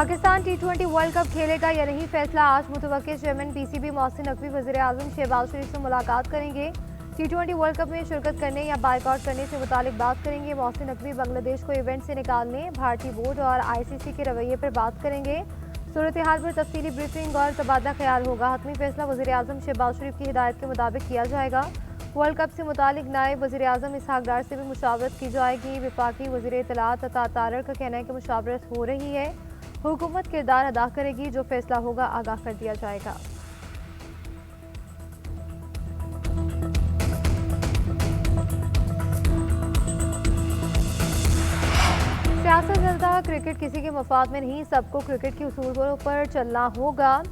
पाकिस्तान टी20 world cup खेलेगा या नहीं, फैसला आज। मुतवक्किल चेयरमैन पीसीबी मोहसिन नकवी वज़ीर-ए-आज़म शहबाज शरीफ से मुलाकात करेंगे। टी20 वर्ल्ड कप में शिरकत करने या बायकॉट करने से मुतालिक बात करेंगे। मोहसिन नकवी बांग्लादेश को इवेंट से निकालने, भारतीय बोर्ड और आईसीसी के रवैये पर बात करेंगे। सूरत हाल पर तफसीली ब्रीफिंग और तबादला ख्याल होगा। हतमी फैसला वज़ीर-ए-आज़म शहबाज शरीफ की हिदायत के मुताबिक किया जाएगा। वर्ल्ड कप से मुतालिक नायब वज़ीर-ए-आज़म इसहाक डार से भी मुशावरत की जाएगी। वफाकी वज़ीर इत्तलात अता तारर का कहना है कि मुशावरत हो रही है। हुकूमत किरदार अदा करेगी, जो फैसला होगा आगाह कर दिया जाएगा। सियासत ज़्यादा क्रिकेट किसी के मफाद में नहीं, सबको क्रिकेट के उसूलों पर चलना होगा।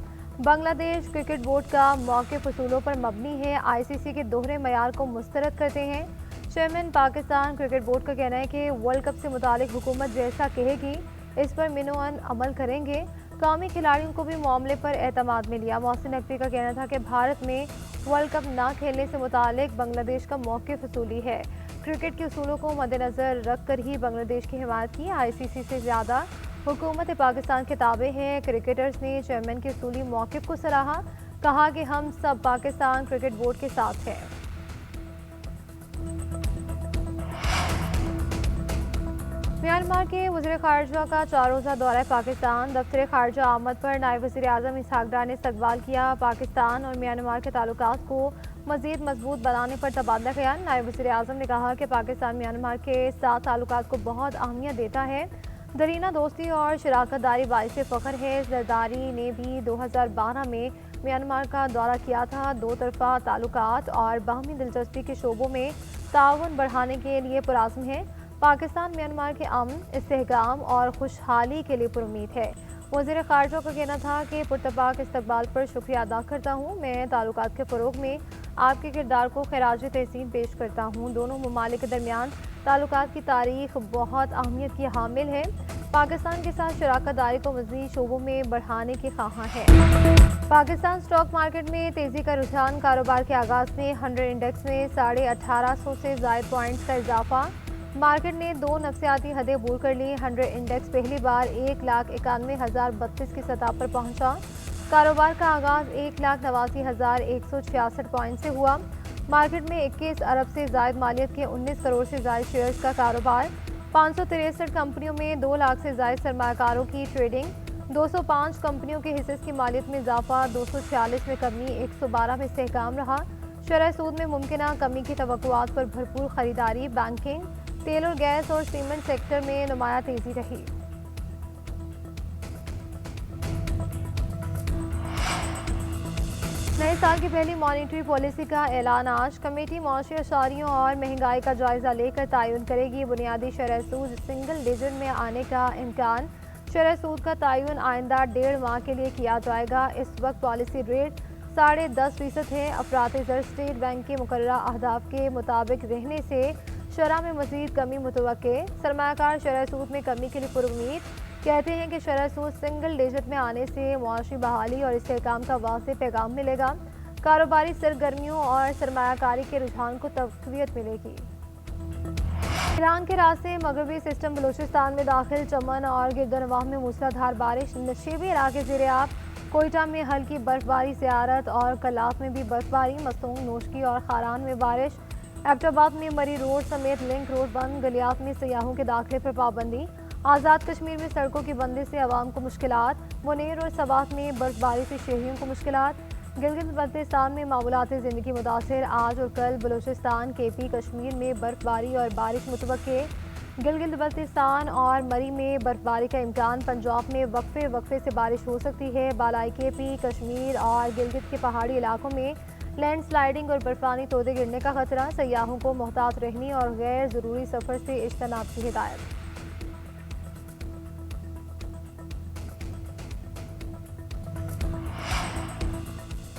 बांग्लादेश क्रिकेट बोर्ड का मौक़िफ़ उसूलों पर मबनी है, आईसीसी के दोहरे मयार को मुस्तरद करते हैं। चेयरमैन पाकिस्तान क्रिकेट बोर्ड का कहना है कि वर्ल्ड कप से मुतालिक हुकूमत जैसा कहेगी इस पर मिनोअन अमल करेंगे। कौमी खिलाड़ियों को भी मामले पर एतमाद में लिया। मोहसिन नकवी का कहना था कि भारत में वर्ल्ड कप ना खेलने से मुतालिक बांग्लादेश का मौक़िफ़ उसूली है। क्रिकेट के उसूलों को मद्देनज़र रख कर ही बांग्लादेश की हिमायत की। आईसीसी से ज़्यादा हुकूमत पाकिस्तान के ताबे हैं। क्रिकेटर्स ने चेयरमैन के उसूली मौक़िफ़ को सराहा, कहा कि हम सब पाकिस्तान क्रिकेट बोर्ड के साथ हैं। म्यांमार के वज़ीर ख़ारजा का 4 रोज़ा दौरा पाकिस्तान। दफ्तर ख़ारजा आमद पर नायब वज़ीर-ए-आज़म इसहाक डार ने इस्तक़बाल किया। पाकिस्तान और म्यांमार के ताल्लुकात को मज़ीद मजबूत बनाने पर तबादला ख्याल। नायब वज़ीर-ए-आज़म ने कहा कि पाकिस्तान म्यांमार के साथ ताल्लुकात को बहुत अहमियत देता है। दरीना दोस्ती और शराकत दारी बाइस फ़ख्र है। ज़रदारी ने भी 2012 में म्यांमार का दौरा किया था। दो तरफ़ा ताल्लुकात और बाहमी दिलचस्पी के शोबों में ताउन बढ़ाने के लिए पुरज़्म है। पाकिस्तान म्यांमार के अमन, इस्तेहकाम और खुशहाली के लिए पुरुमीद है। वज़ीर ख़ारजा का कहना था कि पुरतपाक इस्तकबाल पर शुक्रिया अदा करता हूँ। मैं ताल्लुकात के फ़रोग़ में आपके किरदार को खराज तहसीन पेश करता हूँ। दोनों ममालिक के दरमियान ताल्लुकात की तारीख बहुत अहमियत की हामिल है। पाकिस्तान के साथ शराकत दारी को मज़ीद शोबों में बढ़ाने के ख्वाहां है। पाकिस्तान स्टॉक मार्केट में तेज़ी का रुझान। कारोबार के आगाज़ में 100 इंडेक्स में 1850 से ज़ायद पॉइंट्स का इजाफा। मार्केट ने 2 नफ्सियाती हदें अबूर कर ली। 100 इंडेक्स पहली बार 1,91,032 की सतह पर पहुंचा। कारोबार का आगाज़ 1,89,166 पॉइंट से हुआ। मार्केट में 21 अरब से ज़ायद मालियत के 19 करोड़ से ज़ायद शेयर्स का कारोबार। 563 कंपनियों में 2 लाख से ज़ायद सरमायाकारों की ट्रेडिंग। 205 कंपनियों के हिस्से की मालियत में इजाफा। 246 में कमी, 112 में इस्तेहकाम रहा। शरह सूद में मुमकिना कमी की तवक्कुआत पर भरपूर खरीदारी। बैंकिंग, तेल और गैस और सीमेंट सेक्टर में नुमाया तेजी रही। नए साल की पहली मॉनिटरी पॉलिसी का ऐलान आज। कमेटी मौशी अशारियों और महंगाई का जायजा लेकर तयन करेगी। बुनियादी शरह सूद सिंगल डिजिट में आने का इम्कान। शरह सूद का तयन आइंदा 1.5 माह के लिए किया जाएगा। इस वक्त पॉलिसी रेट 10.5% है। अफरात ज़र स्टेट बैंक के मुकर्ररा अहदाफ के मुताबिक रहने से शरह में मज़ीद कमी मुतवक्के। सरमायाकार शरह सूद में कमी के लिए पुरुमीद। कहते हैं कि शरह सूद सिंगल डिजिट में आने से मुआशी बहाली और इस्तेहकाम का वाज़ेह पैगाम मिलेगा। कारोबारी सरगर्मियों और सरमायाकारी के रुझान को तक़वियत मिलेगी। ईरान के रास्ते मगरबी सिस्टम बलूचिस्तान में दाखिल। चमन और गिरदनवाह में मूसलाधार बारिश। नशीबी इलाके ज़ेर-ए-आब। कोयटा में हल्की बर्फबारी, ज़ियारत और कलात में भी बर्फबारी। मसूंग, नोशकी और खारान में बारिश। एबटाबाद में मरी रोड समेत लिंक रोड बंद। गलियात में सयाहों के दाखिले पर पाबंदी। आज़ाद कश्मीर में सड़कों की बंदी से अवाम को मुश्किलात। मुनेर और सवात में बर्फबारी से शहरियों को मुश्किलात। गिलगित बल्तिस्तान में मामूलाती ज़िंदगी मुतासिर। आज और कल बलूचिस्तान, केपी, कश्मीर में बर्फबारी और बारिश मुतवक्के। गिलगित बल्तिस्तान और मरी में बर्फबारी का इम्कान। पंजाब में वक्फे वक्फे से बारिश हो सकती है। बालाई केपी, कश्मीर और गिलगित के पहाड़ी इलाकों में लैंडस्लाइडिंग और बर्फानी तोदे गिरने का खतरा। सयाहों को मोहतात रहने और गैर ज़रूरी सफ़र से इज्तनाब की हिदायत।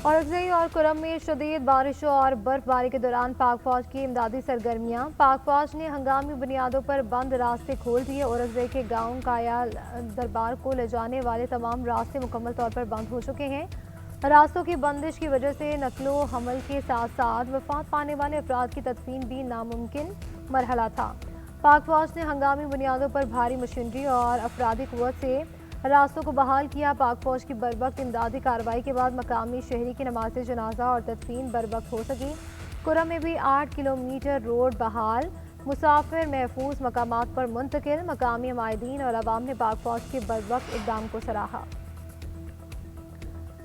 औरंगज़ई और कुरम में शदीद बारिशों और बर्फबारी के दौरान पाक फौज की इमदादी सरगर्मियाँ। पाक फौज ने हंगामी बुनियादों पर बंद रास्ते खोल दिए। औरंगज़ई के गाँव काया दरबार को ले जाने वाले तमाम रास्ते मुकम्मल तौर पर बंद हो चुके हैं। रास्तों की बंदिश की वजह से नकलो हमल के साथ साथ वफात पाने वाले अफराद की तदफीन भी नामुमकिन मरहला था। पाक फौज ने हंगामी बुनियादों पर भारी मशीनरी और अफरादी कुव्वत से रास्तों को बहाल किया। पाक फौज की बरवक्त इमदादी कार्रवाई के बाद मकामी शहरी की नमाज जनाजा और तदफीन बरवक्त हो सकी। कुरम में भी 8 किलोमीटर रोड बहाल, मुसाफिर महफूज मकामात पर मुंतकिल। मकामी माहिदीन और अवाम ने पाक फौज के बरवक्त इकदाम को सराहा।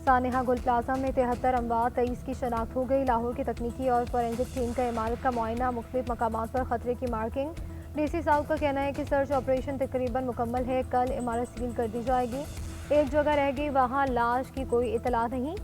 सानेहा गुल प्लाजा में 73 अमवात, 23 की शनाख्त हो गई। लाहौर की तकनीकी और फोरेंसिक टीम का इमारत का मुआयना, मुख्तलिफ मकामात पर खतरे की मार्किंग। डीसी साउथ का कहना है कि सर्च ऑपरेशन तकरीबन मुकम्मल है, कल इमारत सील कर दी जाएगी। एक जगह रह गई, वहाँ लाश की कोई इतला नहीं।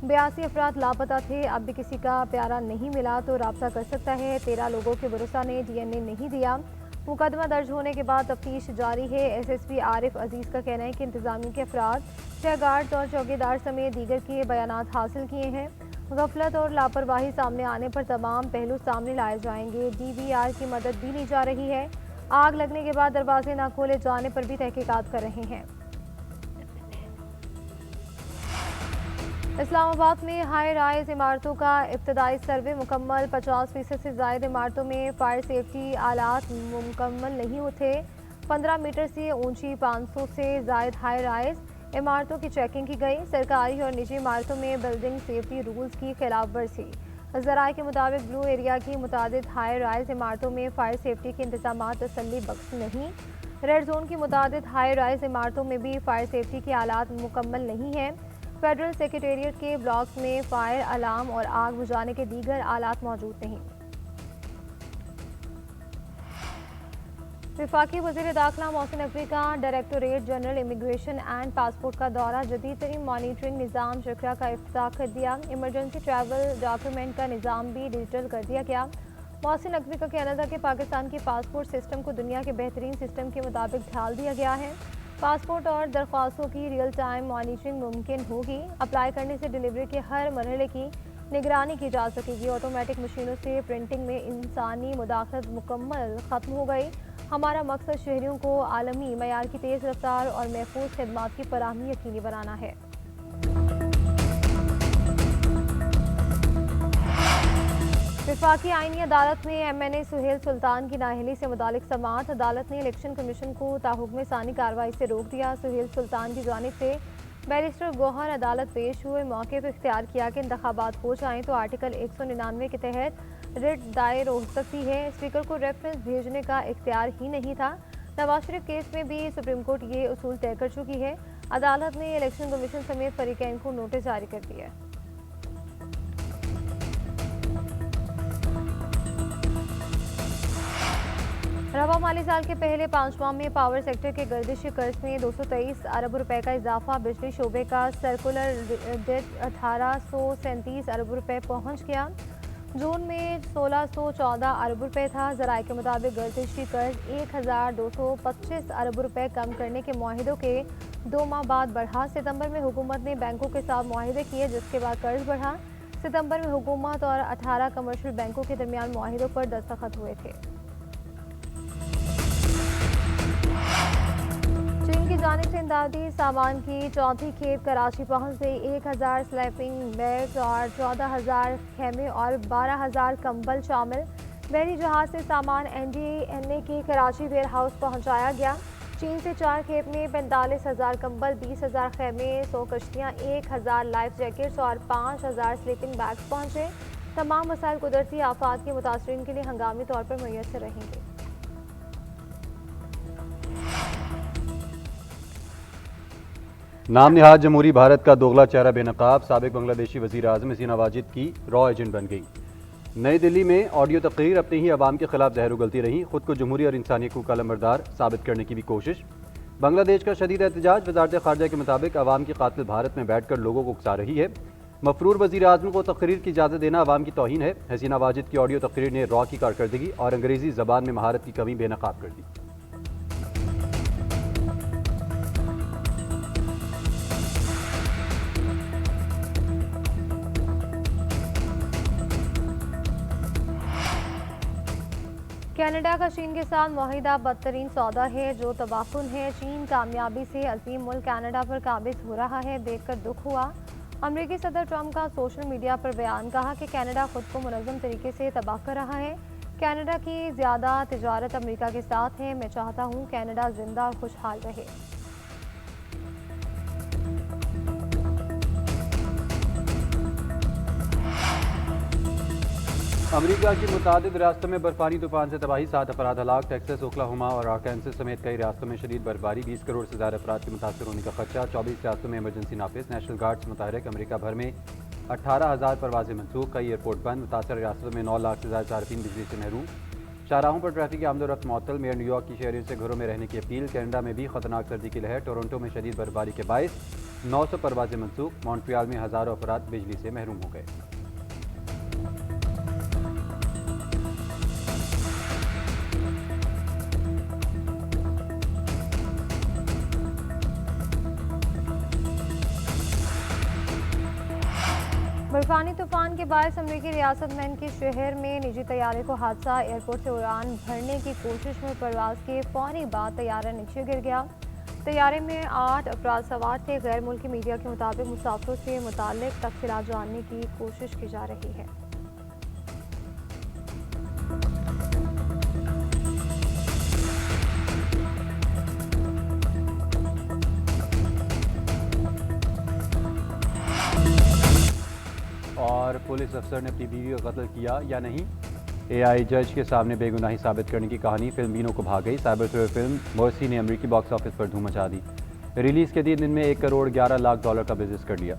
82 अफराद लापता थे, अब भी किसी का प्यारा नहीं मिला तो रब्ता कर सकता है। 13 लोगों के भरोसा ने DNA नहीं दिया। मुकदमा दर्ज होने के बाद तफ्तीश जारी है। SSP आरिफ अजीज़ का कहना है कि इंतजामिया के अफराद, 6 गार्ड और चौकीदार समेत दीगर के बयानात हासिल किए हैं। गफलत और लापरवाही सामने आने पर तमाम पहलू सामने लाए जाएंगे। DVR की मदद भी ली जा रही है। आग लगने के बाद दरवाजे न खोले जाने पर भी तहकीकात कर रहे हैं। इस्लामाबाद में हाई राइज इमारतों का इब्तदाई सर्वे मुकम्मल। 50% से ज़ायद इमारतों में फायर सेफ्टी आलात मुकम्मल नहीं होते। 15 मीटर से ऊंची 500 से ज़ायद हाई राइज इमारतों की चेकिंग की गई। सरकारी और निजी इमारतों में बिल्डिंग सेफ्टी रूल्स की खिलाफ वर्जी। ज़राए के मुताबिक ब्लू एरिया की मुतादिद हाई राइज इमारतों में फायर सेफ्टी के इंतजाम तसल्ली बख्श नहीं। रेड जोन की मुतादिद हाई राइज इमारतों में भी फायर सेफ्टी के आलात मुकम्मल नहीं हैं। फेडरल सेक्रेटेरिएट के ब्लॉक्स में फायर अलार्म और आग बुझाने के दीगर आलात मौजूद नहीं। वफाकी वज़ीर दाखिला मोहसिन नकवी का directorate general immigration and passport का दौरा, जदीद तरीन मॉनिटरिंग निज़ाम चक्रा का इफ्तिताह कर दिया। इमरजेंसी ट्रैवल डॉक्यूमेंट का निज़ाम भी डिजिटल कर दिया गया। मोहसिन नकवी का कहना था कि पाकिस्तान की पासपोर्ट सिस्टम को दुनिया के बेहतरीन सिस्टम के मुताबिक ढाल दिया गया है। पासपोर्ट और दरख्वास्तों की रियल टाइम मॉनिटरिंग मुमकिन होगी। अप्लाई करने से डिलीवरी के हर मरहले की निगरानी की जा सकेगी। ऑटोमेटिक मशीनों से प्रिंटिंग में इंसानी मुदाखलत मुकम्मल ख़त्म हो गई। हमारा मकसद शहरियों को आलमी मयार की तेज़ रफ्तार और महफूज खिदमात की फराहमी यकीनी बनाना है। वफाकी आईनी अदालत में MNA सुहेल सुल्तान की नाअहली से मुतालिक समाअत। अदालत ने इलेक्शन कमीशन को ताहुक्म सानी कार्रवाई से रोक दिया। सुहेल सुल्तान की जानिब से बैरिस्टर गौहर अदालत पेश हुए। मौके पर इख्तियार किया कि इंतखाबात हो जाएँ तो आर्टिकल 199 के तहत रिट दायर हो सकती है। स्पीकर को रेफरेंस भेजने का इख्तियार ही नहीं था। नवाज शरीफ केस में भी सुप्रीम कोर्ट ये उसूल तय कर चुकी है। अदालत ने इलेक्शन कमीशन समेत फरीकैन को नोटिस जारी कर दिया है। रवा माली साल के पहले 5 माह में पावर सेक्टर के गर्दिश कर्ज में 223 अरब रुपए का इजाफा। बिजली शोबे का सर्कुलर डेट 1837 अरब रुपए पहुंच गया। जून में 1614 अरब रुपए था। ज़राए के मुताबिक गर्दिशी कर्ज 1225 अरब रुपए कम करने के मुआहिदों के 2 माह बाद बढ़ा। सितंबर में हुकूमत ने बैंकों के साथ मुआहिदे किए, जिसके बाद कर्ज बढ़ा। सितंबर में हुकूमत और 18 कमर्शियल बैंकों के दरमियान मुआहिदों पर दस्तखत हुए थे। चीन की जानिब से इमदादी सामान की चौथी खेप कराची पहुंच गई। 1000 स्लीपिंग बैग्स और 14,000 खेमे और 12,000 कंबल शामिल बहरी जहाज से सामान NDNA के कराची वेयर हाउस पहुंचाया गया। चीन से 4 खेप में 45,000 कंबल, 20,000 खेमे, 100 कश्तियाँ, 1,000 लाइफ जैकेट्स और 5,000 स्लीपिंग बैग्स पहुंचे। तमाम वसाइल कुदरती आफात के मुतासरीन के लिए हंगामी तौर पर मुयस्सर रहेंगे। नाम निहाद जमहूरी भारत का दोगला चेहरा बेनकाब साबिक बांग्लादेशी वज़ीर आज़म हसीना वाजिद की रॉ एजेंट बन गई। नई दिल्ली में ऑडियो तकरीर अपने ही अवाम के खिलाफ जहर उगलती रही। खुद को जमहूरी और इंसानी हकूक़ का लंबरदार साबित करने की भी कोशिश। बांग्लादेश का शदीद एहतजाज। वज़ारत ख़ारजा के मुताबिक अवाम की कातिल भारत में बैठ कर लोगों को उकसा रही है। मफरूर वज़ीर आज़म को तकरीर की इजाज़त देना अवाम की तौहीन है। हसीना वाजिद की ऑडियो तकरीर ने रॉ की कारकर्दगी और अंग्रेज़ी ज़बान में महारत की कमी बेनकाब कर दी। कनाडा का चीन के साथ मुआहिदा बदतरीन सौदा है जो तबाहकुन है। चीन कामयाबी से अज़ीम मुल्क कनाडा पर काबिज हो रहा है, देखकर दुख हुआ। अमरीकी सदर ट्रंप का सोशल मीडिया पर बयान, कहा कि कनाडा खुद को मुनज़्ज़म तरीके से तबाह कर रहा है। कनाडा की ज़्यादा तिजारत अमरीका के साथ है। मैं चाहता हूँ कनाडा जिंदा और खुशहाल रहे। अमेरिका की मुतादिद रियासतों में बर्फानी तूफान से तबाही, 7 अफराद हलाक। टेक्सास, ओक्लाहोमा और आर्कांसस समेत कई रियासतों में शदीद बर्फबारी, 20 करोड़ से ज़्यादा अफराद के मुतासर होने का खदशा। 24 रियासतों में इमरजेंसी नाफिज। National guards मुतहरक। अमेरिका भर में 18,000 परवाजें मनसूख। कई एयरपोर्ट बंद। मुतासर रियासतों में 9 लाख से ज़्यादा सार्फिन बिजली से महरूम। शाहराहों पर ट्रैफिक की आमदोरफ्त मअतल। मेयर न्यूयॉर्क की शहरियों से घरों में रहने की अपील। कनाडा में भी खतरनाक सर्दी की लहर। टोरंटो में शदीद बर्फबारी के बायस 900 परवाजें मनसूख। मॉन्ट्रियल में हज़ारों अफराद बिजली से महरूम हो गए। बर्फानी तूफान के बायस अमरीकी रियासत मैन के शहर में निजी तैयारे को हादसा। एयरपोर्ट से उड़ान भरने की कोशिश में परवाज के फौरी बाद तैयारा नीचे गिर गया। तैयारे में 8 अफराद सवार थे। गैर मुल्की मीडिया के मुताबिक मुसाफिरों से मुताल्लिक तफसीलात जानने की कोशिश की जा रही है। और पुलिस अफसर ने अपनी बीवी को कत्ल किया या नहीं, एआई जज के सामने बेगुनाही साबित करने की कहानी। फिल्म बीनों को भाग गई। साइबर थ्रिलर फिल्म मर्सी ने अमेरिकी बॉक्स ऑफिस पर धूम मचा दी। रिलीज के 3 दिन में $1 करोड़ 11 लाख का बिजनेस कर लिया।